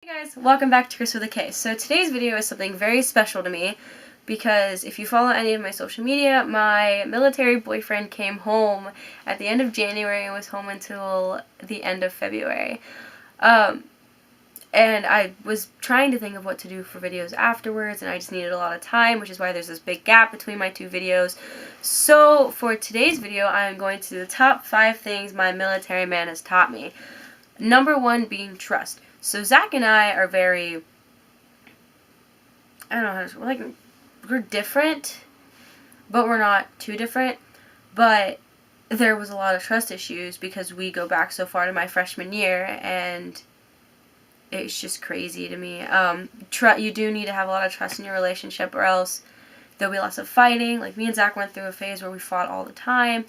Hey guys, welcome back to Kris with a K. So today's video is something very special to me because if you follow any of my social media, my military boyfriend came home at the end of January and was home until the end of February. And I was trying to think of what to do for videos afterwards, and I just needed a lot of time, which is why there's this big gap between my two videos. So for today's video, I'm going to do the top 5 things my military man has taught me. Number 1 being trust. So Zach and I are very, I don't know how to, like, we're different, but we're not too different. But there was a lot of trust issues because we go back so far to my freshman year, and it's just crazy to me. You do need to have a lot of trust in your relationship, or else there'll be lots of fighting. Like, me and Zach went through a phase where we fought all the time,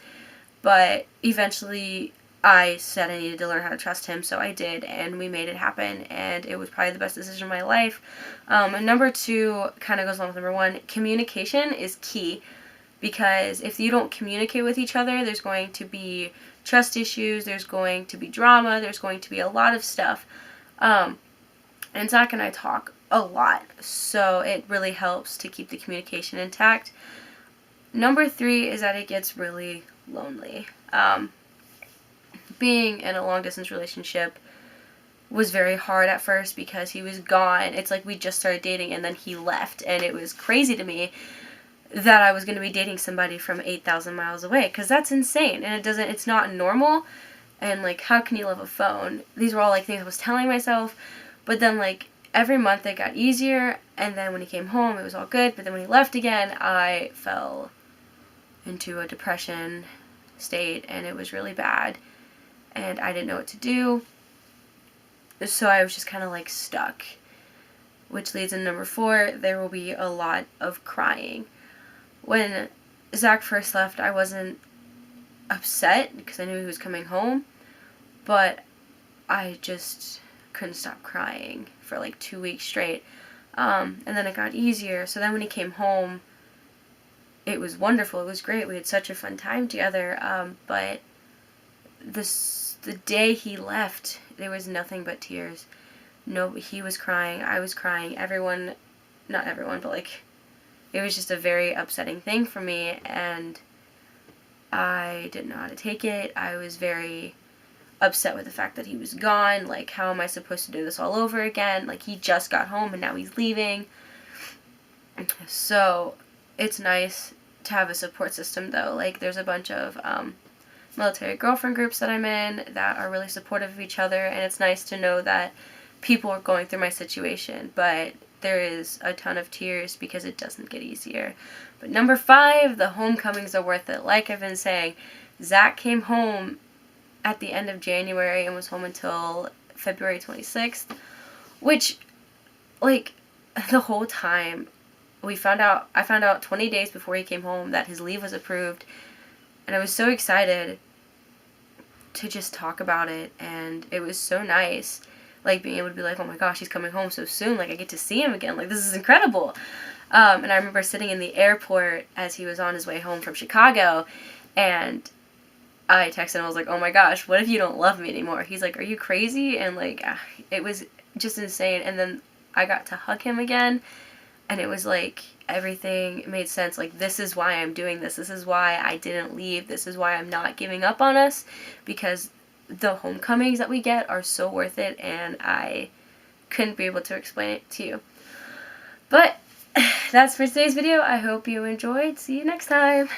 but eventually I said I needed to learn how to trust him, so I did, and we made it happen, and it was probably the best decision of my life. And number 2 kind of goes along with number 1. Communication is key, because if you don't communicate with each other, there's going to be trust issues, there's going to be drama, there's going to be a lot of stuff. And Zach and I talk a lot, so it really helps to keep the communication intact. Number 3 is that it gets really lonely. Being in a long-distance relationship was very hard at first because he was gone. It's like we just started dating and then he left, and it was crazy to me that I was going to be dating somebody from 8,000 miles away, because that's insane, and it's not normal, and, like, how can you love a phone? These were all, like, things I was telling myself, but then, like, every month it got easier, and then when he came home it was all good, but then when he left again, I fell into a depression state, and it was really bad. And I didn't know what to do, so I was just kind of like stuck, which leads in number 4, there will be a lot of crying. When Zach first left, I wasn't upset because I knew he was coming home, but I just couldn't stop crying for like 2 weeks straight, and then it got easier. So then when he came home, it was wonderful, it was great, we had such a fun time together, but the day he left, there was nothing but tears. No, he was crying, I was crying, everyone, not everyone, but like, it was just a very upsetting thing for me, and I didn't know how to take it. I was very upset with the fact that he was gone. Like, how am I supposed to do this all over again? Like, he just got home and now he's leaving. So it's nice to have a support system, though. Like, there's a bunch of military girlfriend groups that I'm in that are really supportive of each other, and it's nice to know that people are going through my situation, but there is a ton of tears because it doesn't get easier. But number 5, the homecomings are worth it. Like I've been saying, Zach came home at the end of January and was home until February 26th, which, like, the whole time I found out 20 days before he came home that his leave was approved. And I was so excited to just talk about it, and it was so nice, like, being able to be like, oh my gosh, he's coming home so soon, like, I get to see him again, like, this is incredible. And I remember sitting in the airport as he was on his way home from Chicago, and I texted him, I was like, oh my gosh, what if you don't love me anymore? He's like, are you crazy? And, like, it was just insane. And then I got to hug him again, and it was like, everything made sense. Like, this is why I'm doing this. This is why I didn't leave. This is why I'm not giving up on us, because the homecomings that we get are so worth it, and I couldn't be able to explain it to you. But that's for today's video. I hope you enjoyed. See you next time.